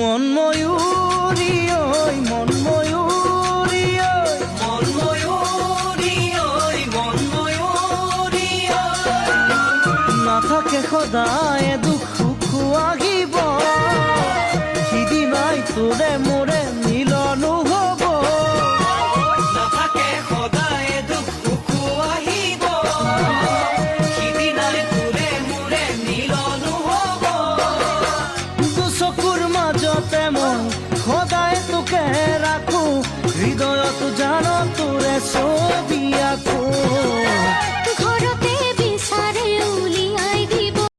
মন ময়ূৰী ওই মন ময়ূৰী ওই মন ময়ূৰী ওই মন ময়ূৰী নাথাকে সদায় দুখ সুখ আহিব সিদিনাই তোৰে মোৰে